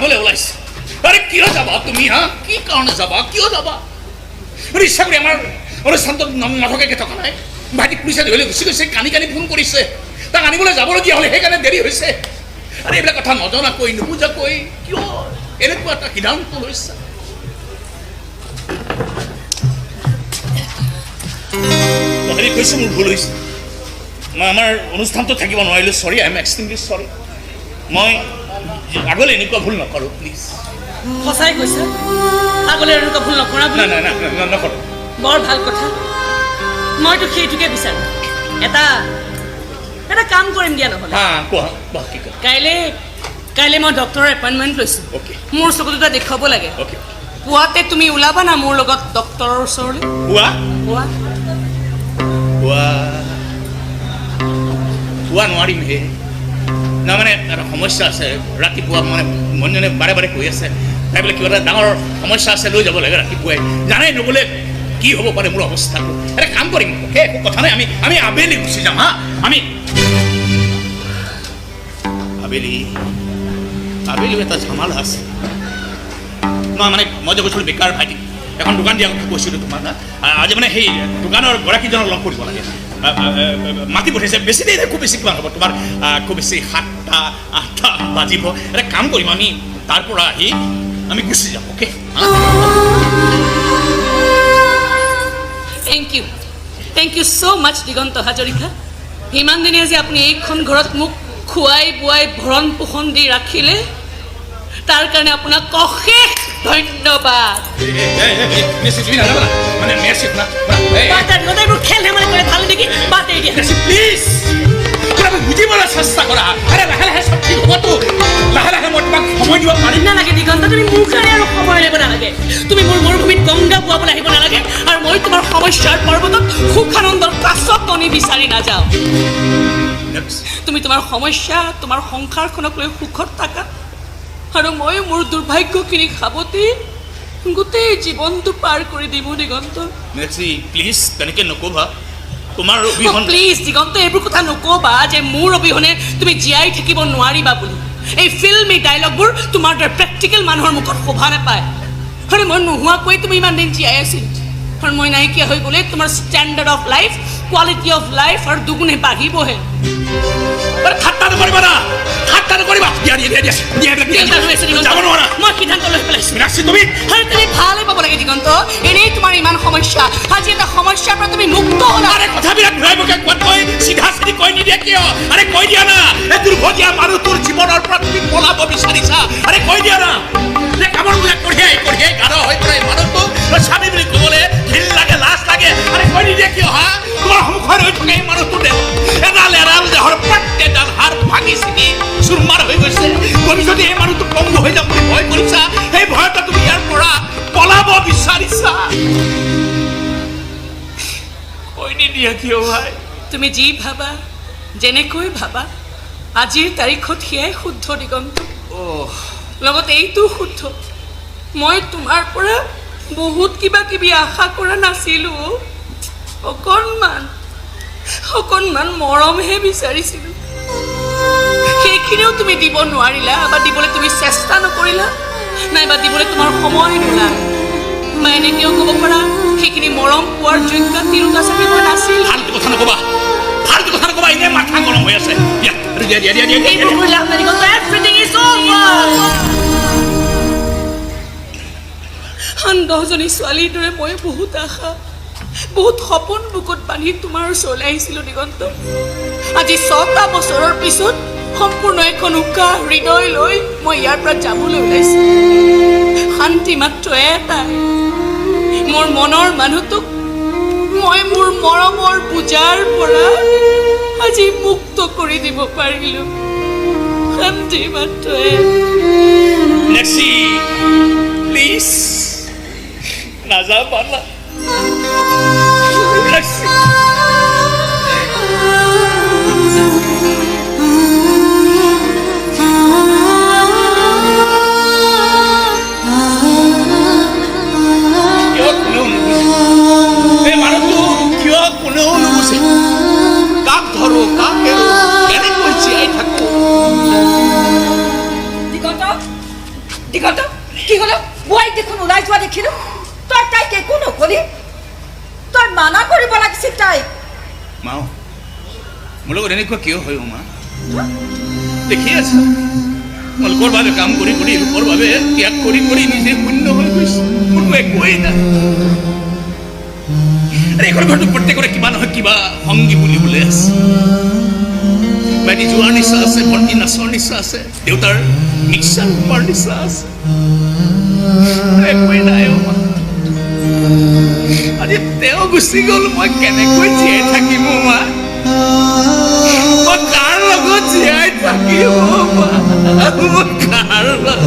যাবলৈ ওলাইছে আৰে কিয় যাবা তুমি হা কি কাৰণে যাবা কিয় যাবা ইচ্ছা কৰি আমাৰ অনুষ্ঠানটো নথকাকৈ থকা নাই ভাইটি পুলিচে ধৰিলে গুচি গৈছে কানি কানি ফোন কৰিছে তাক আনিবলৈ যাবলগীয়া হ'লে সেইকাৰণে দেৰি হৈছে আৰে এইবিলাক কথা নজনাকৈ নুবুজাকৈ কিয় এনেকুৱা এটা সিদ্ধান্ত লৈছা তথাপি কৈছোঁ মোৰ ভুল হৈছে মই আমাৰ অনুষ্ঠানটো থাকিব নোৱাৰিলোঁ চৰি আই এম এক্সট্ৰিমলি চৰি মই আগলৈ এনেকুৱা ভুল নকৰোঁ প্লিজ সঁচাই কৈছে আগলৈ এনেকুৱা ভুল নকৰা নাই নাই নাই নকৰোঁ বৰ ভাল কথা মইতো সেইটোকে বিচাৰোঁ এটা কাম কৰিম দিয়া নহ'লে কোৱা কি কোৱা কাইলৈ মই ডক্টৰৰ এপইণ্টমেণ্ট লৈছোঁ অ'কে মোৰ চকু দুটা দেখুৱাব লাগে অ'কে পুৱাতে তুমি ওলাবা না মোৰ লগত ডক্টৰৰ ওচৰলৈ পুৱা নোৱাৰিম হে না মানে এটা সমস্যা আছে ৰাতিপুৱা মানে মনজনে বাৰে বাৰে কৈ আছে তাই বোলে কিবা এটা ডাঙৰ সমস্যা আছে লৈ যাব লাগে ৰাতিপুৱাই জানাই নগ'লে কি হ'ব পাৰে মোৰ অৱস্থাটো এটা কাম কৰিম অ'কে একো কথা নাই আমি আবেলি গুচি যাম হা আমি আবেলিও এটা ঝামালা আছে নহয় মানে মই যে কৈছিলোঁ বেকাৰ ভাইটি এখন দোকান দিয়া কথা কৈছিলোঁ তোমাক আজি মানে সেই দোকানৰ গৰাকীজনক লগ কৰিব লাগে মাতি পঠাইছে বেছি দেৰি খুব বেছি কিমান হ'ব তোমাৰ খুব বেছি 7টা 8টা বাজিব এটা কাম কৰিম আমি তাৰ পৰা আহি আমি গুচি যাম অ'কে থেংক ইউ ছ' মাছ দিগন্ত হাজৰিকা ইমান দিনে যে আপুনি এইখন ঘৰত মোক খুৱাই বোৱাই ভৰণ পোষণ দি ৰাখিলে তাৰ কাৰণে আপোনাক অশেষ ধন্যবাদ খেল ধেমালি কৰে ভাল নেকি বাদ দিয়া প্লিজ বুজিবলৈ চেষ্টা কৰা আৰে লাহে লাহে চব ঠিক হ'বতো লাহে লাহে মই তোমাক সময় দিব পাৰিম নালাগে দিগন্ত তুমি মোৰ কাৰণে আৰু সময় লাগিব নালাগে তুমি মোৰ মৰুভূমিত গংগা বোৱাবলৈ আহিব নালাগে আৰু মই তোমাৰ সমস্যাৰ পৰ্বতত সুখ আনন্দৰ কাছত টনি বিচাৰি নাযাওঁ তুমি তোমাৰ সমস্যা তোমাৰ সংসাৰখনক লৈ সুখত থাকা আৰু মই মোৰ দুৰ্ভাগ্যখিনি সাৱটি গোটেই জীৱনটো পাৰ কৰি দিব দিগন্ত প্লিজ তেনেকৈ নক'বা তোমাৰ প্লিজ দিগন্ত এইবোৰ কথা নক'বা যে মোৰ অবিহনে তুমি জীয়াই থাকিব নোৱাৰিবা বুলি এই ফিল্মি ডাইলগবোৰ তোমাৰ দৰে প্ৰেক্টিকেল মানুহৰ মুখত শোভা নাপায় আৰু মই নোহোৱাকৈ তুমি ইমান দিন জীয়াই আছিল আৰু মই নাইকিয়া হৈ গ'লে তোমাৰ standard of life quality of life আৰু দুগুণে বাঢ়িবহে ঠাট্টা নকৰিবা না ঠাট্টা নকৰিবা মই সিদ্ধান্ত লৈ পেলাইছোঁ তুমি তুমি ভালেই পাব লাগে দিগন্ত এনেই তোমাৰ ইমান সমস্যা আজি এটা সমস্যাৰ পৰা তুমি মুক্ত হ'লা আৰে কথাবিলাক ঘূৰাই পকাই কৈ চিধা চিধি কৈ নিদিয়া কিয় আৰে কৈ দিয়া না এই দুৰ্ভগীয়া মানুহ তোৰ জীৱনৰ পৰা তুমি পলাব বিচাৰিছা আৰে কৈ দিয়া না কামৰবিলাক কঢ়িয়াই গাঢ় হৈ পৰে মানুহটো স্বামী বুলি ক'বলৈ ঘিণ লাগে লাজ লাগে আৰে কৈ নিদিয়া কিয় হা তোমাৰ সন্মুখত হৈ থকা এই মানুহটো এডাল দেহৰ প্ৰত্যেকডাল হাড় ভাঙি চিঙি চুৰমাৰ হৈ গৈছে তুমি যদি এই মানুহটো পংগু হৈ যাম বুলি ভয় কৰিছা সেই ভয়তে তুমি ইয়াৰ পৰা পলাব বিচাৰিছা কৈ নিদিয়া কিয় ভাই তুমি যি ভাবা যেনেকৈ ভাবা আজিৰ তাৰিখত সেয়াই শুদ্ধ দিগন্ত লগত এইটো শুদ্ধ মই তোমাৰ পৰা বহুত কিবা কিবি আশা কৰা নাছিলোঁ অকণমান মৰমহে বিচাৰিছিলোঁ সেইখিনিও তুমি দিব নোৱাৰিলা বা দিবলৈ তুমি চেষ্টা নকৰিলা নাইবা দিবলৈ তোমাৰ সময় নোলাল মই এনেকৈও ক'ব পাৰা সেইখিনি মৰম পোৱাৰ যোগ্য তিৰোতা চাগে মই নাছিল ফাল্টু কথা নক'বা এনেই মাথা গৰম হৈ আছে আন 10জনী ছোৱালীৰ দৰে মই বহুত আশা বহুত সপোন বুকুত বান্ধি তোমাৰ ওচৰলৈ আহিছিলোঁ দিগন্ত আজি 6টা বছৰৰ পিছত সম্পূৰ্ণ এখন উকা হৃদয় লৈ মই ইয়াৰ পৰা যাবলৈ ওলাইছোঁ শান্তি মাত্ৰ এটাই মোৰ মনৰ মানুহটোক মই মোৰ মৰমৰ পূজাৰ পৰা আজি মুক্ত কৰি দিব পাৰিলোঁ শান্তি মাত্ৰ প্লিজ নাযাবা না কাক ধৰো কাক এৰো কেনেকৈ জীয়াই থাকো মাও মোৰ লগত এনেকুৱা কিয় হয় মা দেখি আছা তোমালোকৰ বাবে কাম কৰি কৰি লোকৰ বাবে ত্যাগ কৰি কৰি নিজে শূন্য হৈ গৈছে কোনো একোৱেই নাই এইখন ঘৰটো প্ৰত্যেকৰে কিবা নহয় কিবা সংগী বুলিবলৈ আছে বাইটি যোৱাৰ নিচা আছে ভণ্টি নাচৰ নিচা আছে দেউতাৰ মিক্সাৰ হোৱাৰ নিচা আছে একোৱেই নাই মা আজি তেওঁ গুচি গ'ল মই কেনেকৈ জীয়াই থাকিম মা মই কাৰ লগত জীয়াই থাকিম মা মই কাৰ লগত